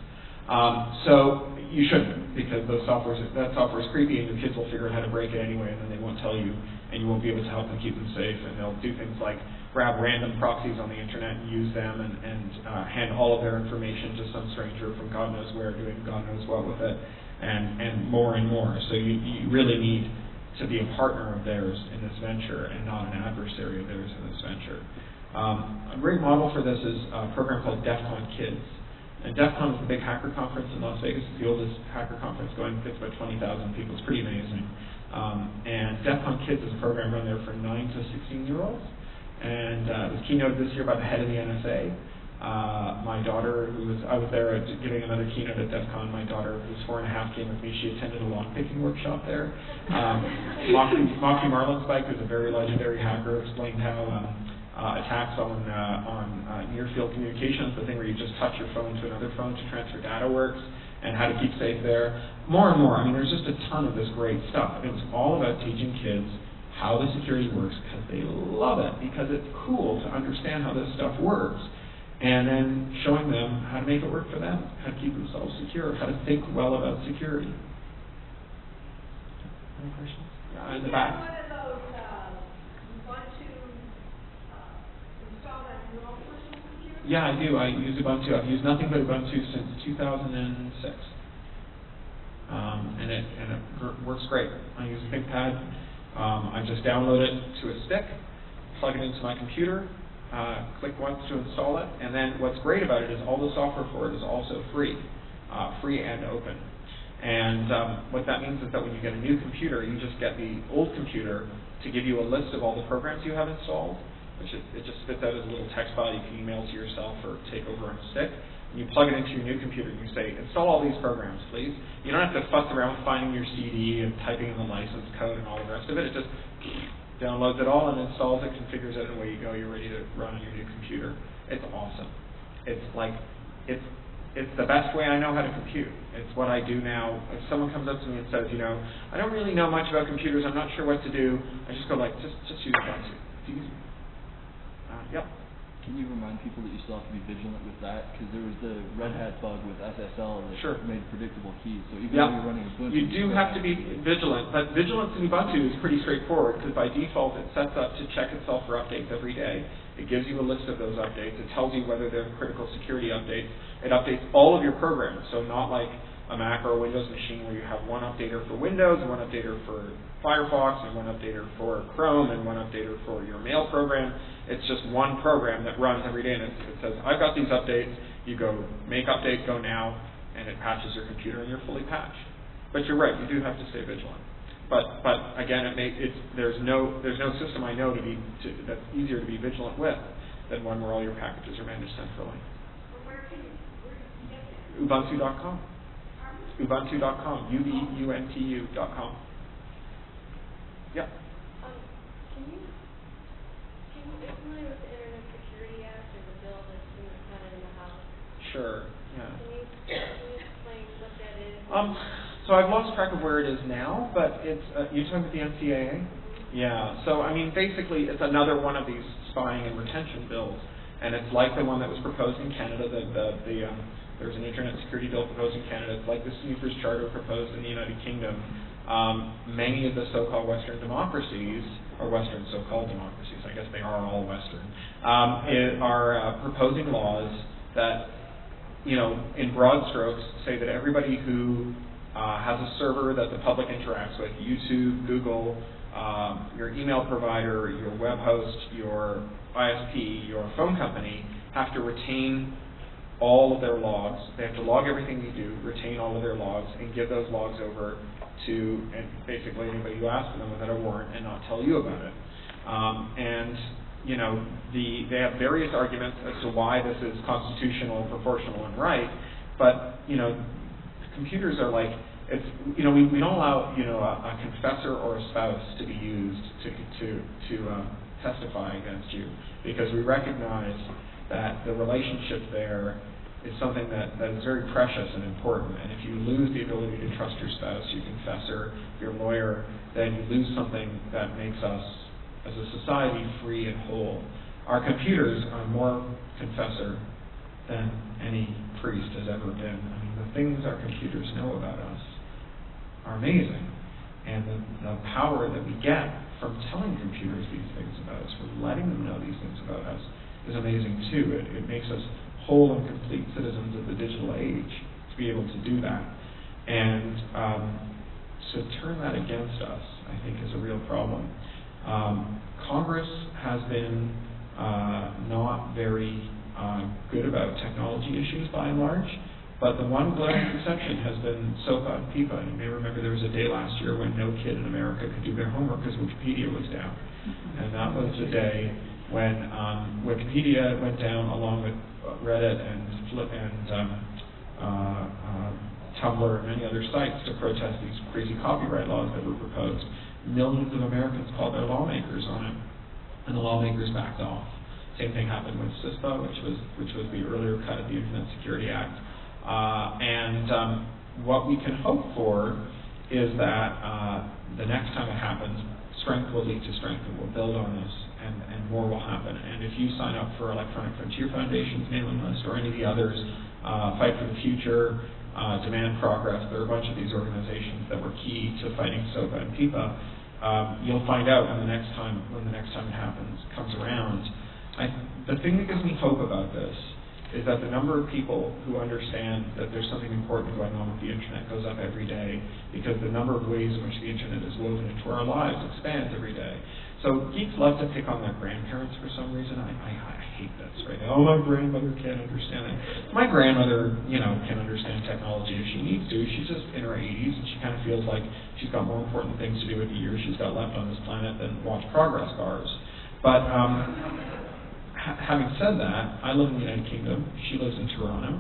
So you shouldn't, because that software is creepy, and your kids will figure out how to break it anyway, and then they won't tell you, and you won't be able to help them keep them safe, and they'll do things like grab random proxies on the internet and use them and hand all of their information to some stranger from God knows where doing God knows what with it, and more and more. So you really need to be a partner of theirs in this venture and not an adversary of theirs in this venture. A great model for this is a program called DEF CON Kids. And DEF CON is the big hacker conference in Las Vegas. It's the oldest hacker conference going. It's about 20,000 people. It's pretty amazing. And DEF CON Kids is a program run there for 9 to 16-year-olds. And it was keynoted this year by the head of the NSA. My daughter, I was there giving another keynote at DEF CON. My daughter, who's 4.5, came with me. She attended a lockpicking workshop there. Moxie Marlinspike, who's a very legendary hacker, explained how attacks on near-field communications, the thing where you just touch your phone to another phone to transfer data works, and how to keep safe there. More and more. I mean, there's just a ton of this great stuff. It was all about teaching kids how the security works because they love it, because it's cool to understand how this stuff works, and then showing them how to make it work for them, how to keep themselves secure, how to think well about security. Any questions? In the back. One of those, you want to install that in your own personal computer? Yeah, I do. I use Ubuntu. I've used nothing but Ubuntu since 2006. And it works great. I use a ThinkPad. I just download it to a stick, plug it into my computer, click once to install it, and then what's great about it is all the software for it is also free and open. And what that means is that when you get a new computer, you just get the old computer to give you a list of all the programs you have installed, which it just spits out as a little text file you can email to yourself or take over on a stick. And you plug it into your new computer and you say, install all these programs, please. You don't have to fuss around with finding your CD and typing in the license code and all the rest of it. It just downloads it all and installs it, configures it, and away you go. You're ready to run on your new computer. It's awesome. It's like, it's the best way I know how to compute. It's what I do now. If someone comes up to me and says, you know, I don't really know much about computers, I'm not sure what to do, I just go like, just use Ubuntu. It's easy. Yep. Can you remind people that you still have to be vigilant with that? Because there was the Red Hat bug with SSL that made predictable keys. So even though you're running Ubuntu, you do have to be vigilant. But vigilance in Ubuntu is pretty straightforward because by default it sets up to check itself for updates every day. It gives you a list of those updates. It tells you whether they're critical security updates. It updates all of your programs. So not like a Mac or a Windows machine where you have one updater for Windows, one updater for Firefox, and one updater for Chrome, and one updater for your mail program. It's just one program that runs every day, and it says, I've got these updates. You go make update, go now, and it patches your computer, and you're fully patched. But you're right, you do have to stay vigilant. But again, there's no system I know that's easier to be vigilant with than one where all your packages are managed centrally. Where can you get that? Ubuntu.com. Ubuntu.com. Ubuntu.com. Yep. Can you get familiar with the Internet Security Act or the bill that's kind of in the House? Sure. Yeah. Can you explain what that is? So I've lost track of where it is now, but it's you're talking about the NCAA? Yeah. So I mean, basically, it's another one of these spying and retention bills, and it's like the one that was proposed in Canada. There's an Internet Security Bill proposed in Canada. It's like the Snoopers Charter proposed in the United Kingdom. Many of the so-called Western democracies, or Western so-called democracies, I guess they are all Western, are proposing laws that, you know, in broad strokes, say that everybody who has a server that the public interacts with, YouTube, Google, your email provider, your web host, your ISP, your phone company, have to retain all of their logs. They have to log everything you do, retain all of their logs, and give those logs over to basically anybody who asks for them without a warrant and not tell you about it. And you know, they have various arguments as to why this is constitutional, proportional, and right. But you know, computers are like, it's, you know, we don't allow, you know, a confessor or a spouse to be used to testify against you, because we recognize that the relationship there is something that is very precious and important. And if you lose the ability to trust your spouse, your confessor, your lawyer, then you lose something that makes us, as a society, free and whole. Our computers are more confessor than any priest has ever been. I mean, the things our computers know about us are amazing. And the power that we get from telling computers these things about us, from letting them know these things about us, is amazing too. It makes us whole and complete citizens of the digital age to be able to do that. And to turn that against us, I think, is a real problem. Congress has been not very good about technology issues by and large, but the one glaring exception has been SOPA and PIPA. You may remember there was a day last year when no kid in America could do their homework because Wikipedia was down. And that was the day when Wikipedia went down along with Reddit and Tumblr and many other sites to protest these crazy copyright laws that were proposed. Millions of Americans called their lawmakers on it, and the lawmakers backed off. Same thing happened with CISPA, which was the earlier cut of the Internet Security Act. What we can hope for is that the next time it happens, strength will lead to strength, and we'll build on this, and more will happen. And if you sign up for Electronic Frontier Foundation's mailing list or any of the others, Fight for the Future, Demand Progress, there are a bunch of these organizations that were key to fighting SOPA and PIPA. You'll find out when the next time it happens comes around. The thing that gives me hope about this is that the number of people who understand that there's something important going on with the internet goes up every day, because the number of ways in which the internet is woven into our lives expands every day. So geeks love to pick on their grandparents for some reason. I hate this, right? Oh, my grandmother can't understand it. My grandmother, can understand technology if she needs to. She's just in her 80s, and she kind of feels like she's got more important things to do with the years she's got left on this planet than watch progress bars. But having said that, I live in the United Kingdom. She lives in Toronto.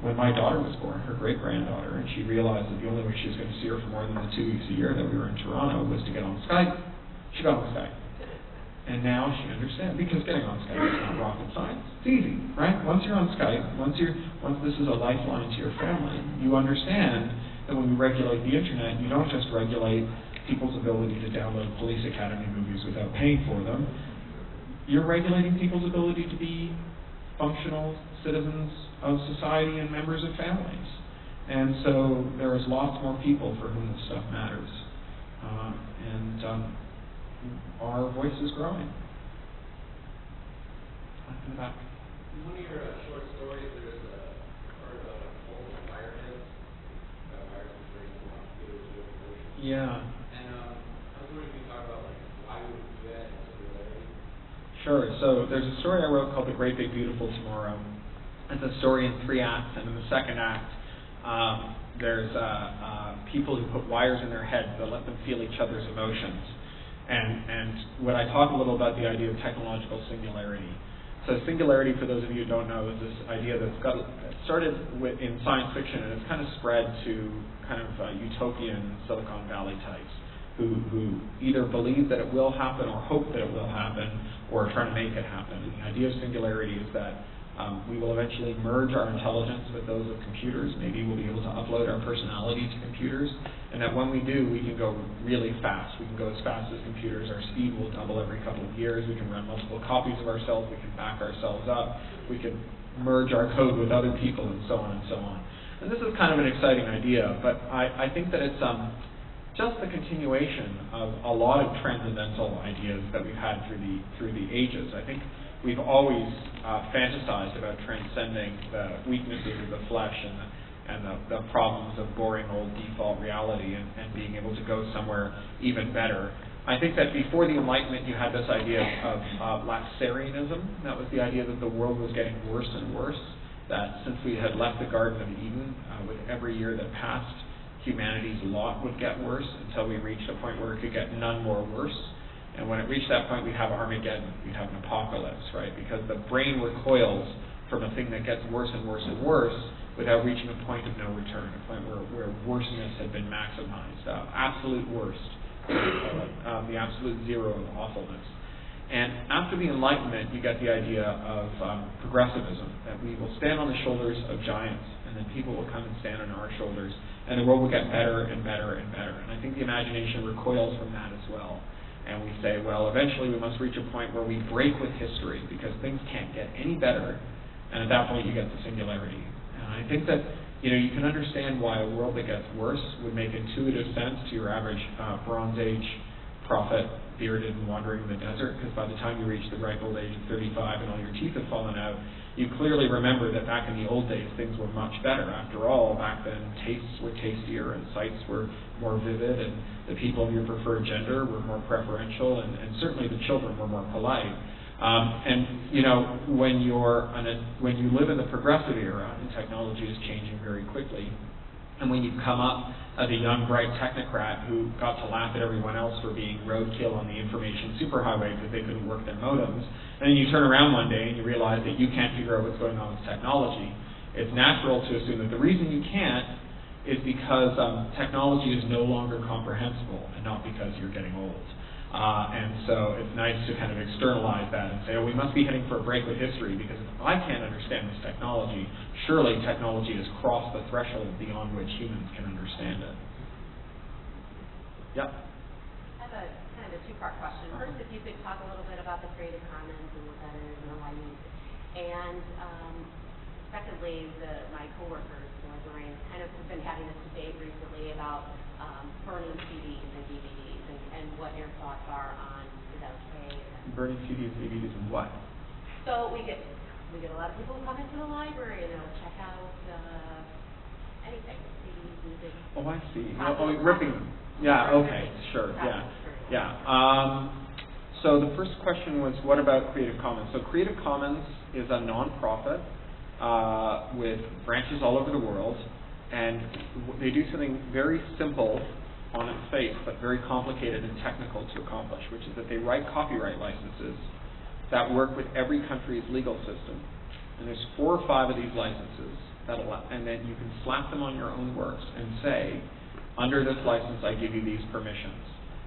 When my daughter was born, her great-granddaughter, and she realized that the only way she was going to see her for more than the 2 weeks a year that we were in Toronto was to get on Skype. She got on Skype. And now she understands, because getting on Skype is not rocket science. It's easy, right? Once you're on Skype, once this is a lifeline to your family, you understand that when you regulate the internet, you don't just regulate people's ability to download Police Academy movies without paying for them. You're regulating people's ability to be functional citizens of society and members of families. And so there is lots more people for whom this stuff matters. Our voice is growing. In the back. In one of your short stories, there's a part about a whole environment, viruses bringing computers to information. Yeah. And I was wondering if you could talk about why we would do that and Singularity. Sure. So there's a story I wrote called The Great Big Beautiful Tomorrow. It's a story in 3 acts, and in the second act, there's people who put wires in their heads that let them feel each other's emotions. And when I talk a little about the idea of technological singularity. So singularity, for those of you who don't know, is this idea that's started in science fiction, and it's kind of spread to kind of utopian Silicon Valley types who either believe that it will happen or hope that it will happen or are trying to make it happen. And the idea of singularity is that we will eventually merge our intelligence with those of computers. Maybe we'll be able to upload our personality to computers, and that when we do, we can go really fast. We can go as fast as computers. Our speed will double every couple of years. We can run multiple copies of ourselves. We can back ourselves up. We can merge our code with other people, and so on and so on. And this is kind of an exciting idea, but I think that it's just the continuation of a lot of transcendental ideas that we've had through the ages. I think we've always fantasized about transcending the weaknesses of the flesh and the problems of boring old default reality and being able to go somewhere even better. I think that before the Enlightenment, you had this idea of Laxarianism. That was the idea that the world was getting worse and worse, that since we had left the Garden of Eden, with every year that passed, humanity's lot would get worse until we reached a point where it could get none more worse. And when it reached that point, we'd have Armageddon, we'd have an apocalypse, right? Because the brain recoils from a thing that gets worse and worse and worse without reaching a point of no return, a point where worseness had been maximized, absolute worst, the absolute zero of awfulness. And after the Enlightenment, you get the idea of progressivism, that we will stand on the shoulders of giants, and then people will come and stand on our shoulders, and the world will get better and better and better. And I think the imagination recoils from that as well. And we say, well, eventually we must reach a point where we break with history, because things can't get any better, and at that point you get the singularity. And I think that you can understand why a world that gets worse would make intuitive sense to your average Bronze Age prophet, bearded and wandering in the desert, because by the time you reach the ripe old age of 35 and all your teeth have fallen out, you clearly remember that back in the old days things were much better. After all, back then tastes were tastier and sights were more vivid, and the people of your preferred gender were more preferential, and certainly the children were more polite. When you live in the progressive era, and technology is changing very quickly, and when you come up as a young, bright technocrat who got to laugh at everyone else for being roadkill on the information superhighway because they couldn't work their modems, and then you turn around one day and you realize that you can't figure out what's going on with technology, it's natural to assume that the reason you can't is because technology is no longer comprehensible, and not because you're getting old. And so it's nice to kind of externalize that and say, oh, we must be heading for a break with history, because if I can't understand this technology, surely technology has crossed the threshold beyond which humans can understand it. Yep. I have a kind of a two-part question. First, if you could talk a little bit about the Creative Commons and what that is and why you use it. And secondly, my coworkers, the librarians, kind of have been having this debate recently about burning CDs and DVDs, and what your thoughts are on, is that okay? Burning CDs, DVDs, and what? So we get we get a lot of people who come into the library and they'll check out anything, CDs, music. Oh, I see. Popular Ripping them. Yeah, okay, ripping. sure, That's yeah. So the first question was, what about Creative Commons? So Creative Commons is a non-profit with branches all over the world, and they do something very simple on its face, but very complicated and technical to accomplish, which is that they write copyright licenses that work with every country's legal system. And there's 4 or 5 of these licenses, and then you can slap them on your own works and say, under this license I give you these permissions.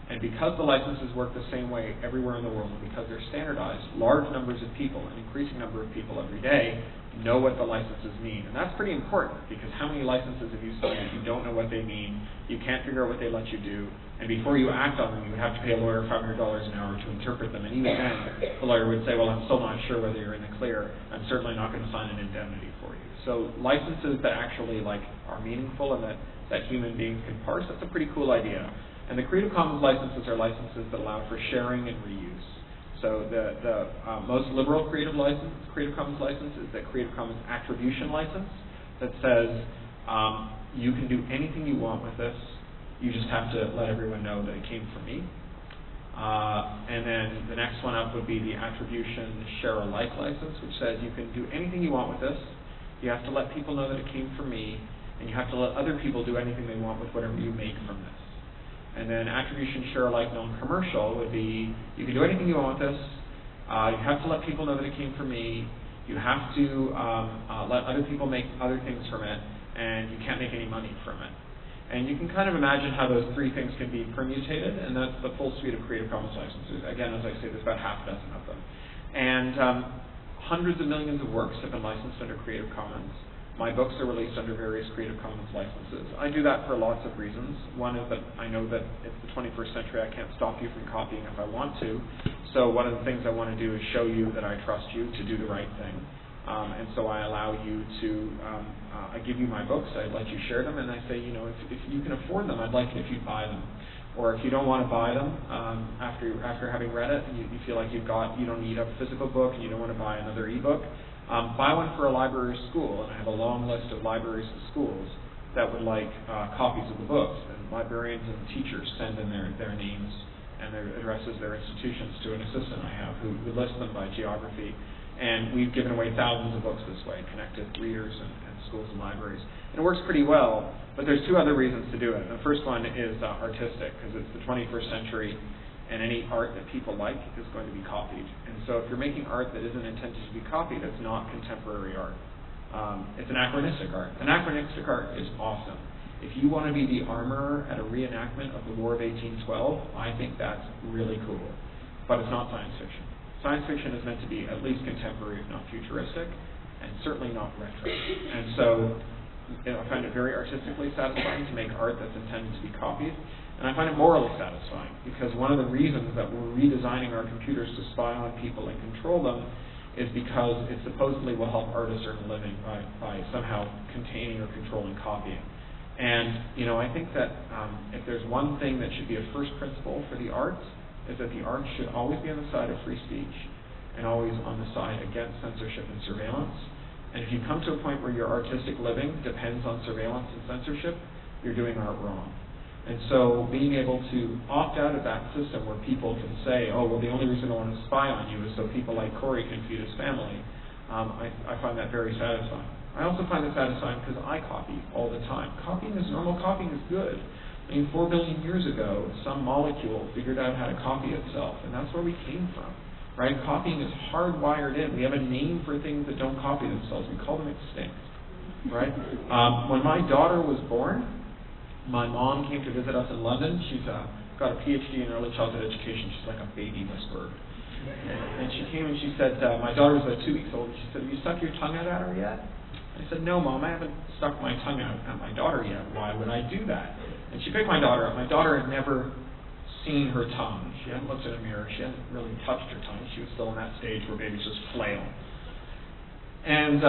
And because the licenses work the same way everywhere in the world, and because they're standardized, large numbers of people, an increasing number of people every day, know what the licenses mean. And that's pretty important, because how many licenses have you signed if you don't know what they mean, you can't figure out what they let you do, and before you act on them, you would have to pay a lawyer $500 an hour to interpret them, and even then, the lawyer would say, well, I'm still not sure whether you're in the clear, I'm certainly not going to sign an indemnity for you. So licenses that actually are meaningful and that human beings can parse, that's a pretty cool idea. And the Creative Commons licenses are licenses that allow for sharing and reuse. So the most liberal Creative Commons license is the Creative Commons Attribution license that says you can do anything you want with this. You just have to let everyone know that it came from me. And then the next one up would be the Attribution Share Alike license, which says you can do anything you want with this. You have to let people know that it came from me, and you have to let other people do anything they want with whatever you make from this. And then Attribution Share Alike Non-Commercial would be, you can do anything you want with this, you have to let people know that it came from me, you have to let other people make other things from it, and you can't make any money from it. And you can kind of imagine how those 3 things can be permutated, and that's the full suite of Creative Commons licenses. Again, as I say, there's about half a dozen of them. And hundreds of millions of works have been licensed under Creative Commons. My books are released under various Creative Commons licenses. I do that for lots of reasons. One is that I know that it's the 21st century. I can't stop you from copying if I want to. So one of the things I want to do is show you that I trust you to do the right thing. And so I allow you to, I give you my books, I let you share them, and I say, if you can afford them, I'd like it if you buy them. Or if you don't want to buy them after having read it, and you feel like you don't need a physical book and you don't want to buy another ebook, buy one for a library or school, and I have a long list of libraries and schools that would like copies of the books. And librarians and teachers send in their names and their addresses, their institutions to an assistant I have who lists them by geography. And we've given away thousands of books this way, connected readers and schools and libraries. And it works pretty well, but there's 2 other reasons to do it. The first one is artistic, because it's the 21st century, and any art that people like is going to be copied. And so if you're making art that isn't intended to be copied, it's not contemporary art. It's anachronistic art. Anachronistic art is awesome. If you want to be the armorer at a reenactment of the War of 1812, I think that's really cool. But it's not science fiction. Science fiction is meant to be at least contemporary, if not futuristic, and certainly not retro. And so I find it very artistically satisfying to make art that's intended to be copied. And I find it morally satisfying, because one of the reasons that we're redesigning our computers to spy on people and control them is because it supposedly will help artists earn a living by somehow containing or controlling copying. And, I think that if there's one thing that should be a first principle for the arts, is that the arts should always be on the side of free speech and always on the side against censorship and surveillance. And if you come to a point where your artistic living depends on surveillance and censorship, you're doing art wrong. And so being able to opt out of that system where people can say, oh, well, the only reason I want to spy on you is so people like Cory can feed his family, I find that very satisfying. I also find it satisfying because I copy all the time. Copying is normal. Copying is good. 4 billion years ago, some molecule figured out how to copy itself, and that's where we came from, right? Copying is hardwired in. We have a name for things that don't copy themselves. We call them extinct, right? When my daughter was born, my mom came to visit us in London. She's got a PhD in early childhood education. She's like a baby whisperer. And she came and she said, my daughter was 2 weeks old. She said, have you stuck your tongue out at her yet? I said, no, Mom, I haven't stuck my tongue out at my daughter yet. Why would I do that? And she picked my daughter up. My daughter had never seen her tongue. She hadn't looked in a mirror. She hadn't really touched her tongue. She was still in that stage where babies just flail. And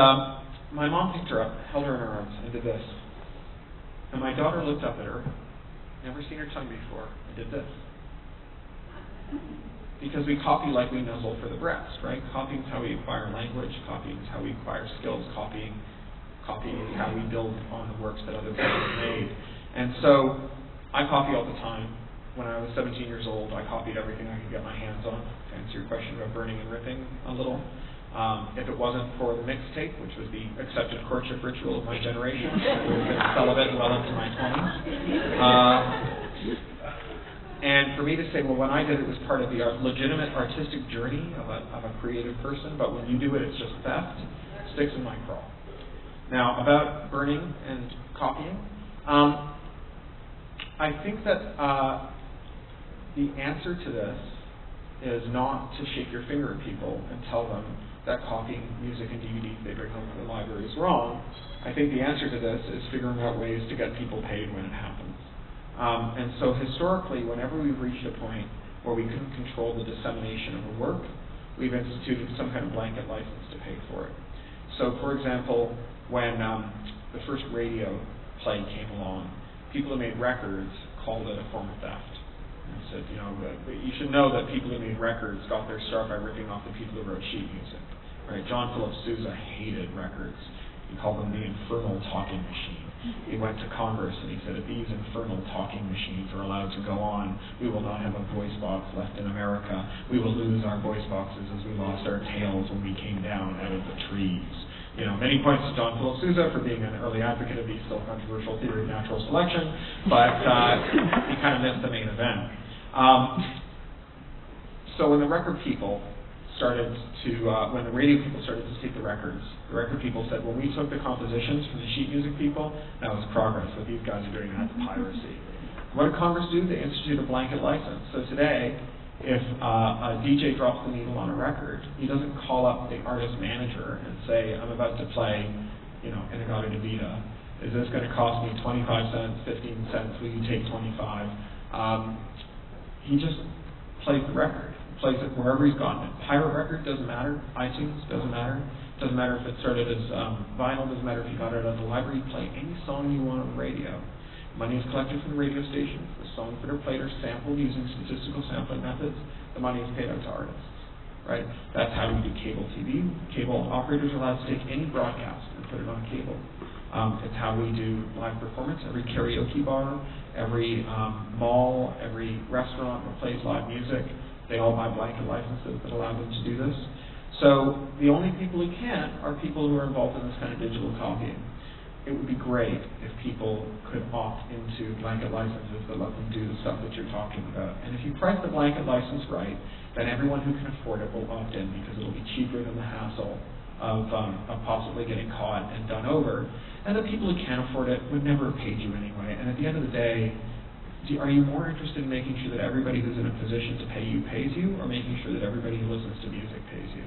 my mom picked her up, held her in her arms, and did this. And my daughter looked up at her, never seen her tongue before, and did this. because we copy like we nuzzle for the breast, right? Copying is how we acquire language, copying is how we acquire skills, copying is how we build on the works that other people have made. And so I copy all the time. When I was 17 years old, I copied everything I could get my hands on, to answer your question about burning and ripping a little. If it wasn't for the mixtape, which was the accepted courtship ritual of my generation, I would have been celibate well into my 20s. And for me to say, well, when I did it was part of the legitimate artistic journey of a creative person, but when you do it, it's just theft, sticks in my craw. Now, about burning and copying, I think that the answer to this is not to shake your finger at people and tell them that copying music and DVDs they bring home from the library is wrong. I think the answer to this is figuring out ways to get people paid when it happens. And so historically, whenever we've reached a point where we couldn't control the dissemination of a work, we've instituted some kind of blanket license to pay for it. So, for example, when the first radio play came along, people who made records called it a form of theft. And said, you should know that people who made records got their start by ripping off the people who wrote sheet music. Right? John Philip Sousa hated records. He called them the infernal talking machine. He went to Congress and he said, if these infernal talking machines are allowed to go on, we will not have a voice box left in America. We will lose our voice boxes as we lost our tails when we came down out of the trees. Many points to John Philip Sousa for being an early advocate of the still controversial theory of natural selection, but he kind of missed the main event. So when the record people started to, when the radio people started to take the record people said, when we took the compositions from the sheet music people, that was progress. What these guys are doing, that's piracy. What did Congress do? They instituted a blanket license. So today, if a DJ drops the needle on a record, he doesn't call up the artist manager and say, I'm about to play, Inagata Devita. Is this going to cost me 25 cents, 15 cents? Will you take 25? He just plays the record, plays it wherever he's gotten it. Pirate record, doesn't matter. iTunes, doesn't matter. Doesn't matter if it started as vinyl, doesn't matter if you got it at the library. You play any song you want on the radio. Money is collected from the radio stations. The songs that are played are sampled using statistical sampling methods. The money is paid out to artists. Right? That's how we do cable TV. Cable operators are allowed to take any broadcast and put it on cable. It's how we do live performance. Every karaoke bar, every mall, every restaurant that plays live music, they all buy blanket licenses that allow them to do this. So the only people who can't are people who are involved in this kind of digital copying. It would be great if people could opt into blanket licenses that let them do the stuff that you're talking about. And if you price the blanket license right, then everyone who can afford it will opt in because it'll be cheaper than the hassle of possibly getting caught and done over. And the people who can't afford it would never have paid you anyway. And at the end of the day, are you more interested in making sure that everybody who's in a position to pay you pays you, or making sure that everybody who listens to music pays you?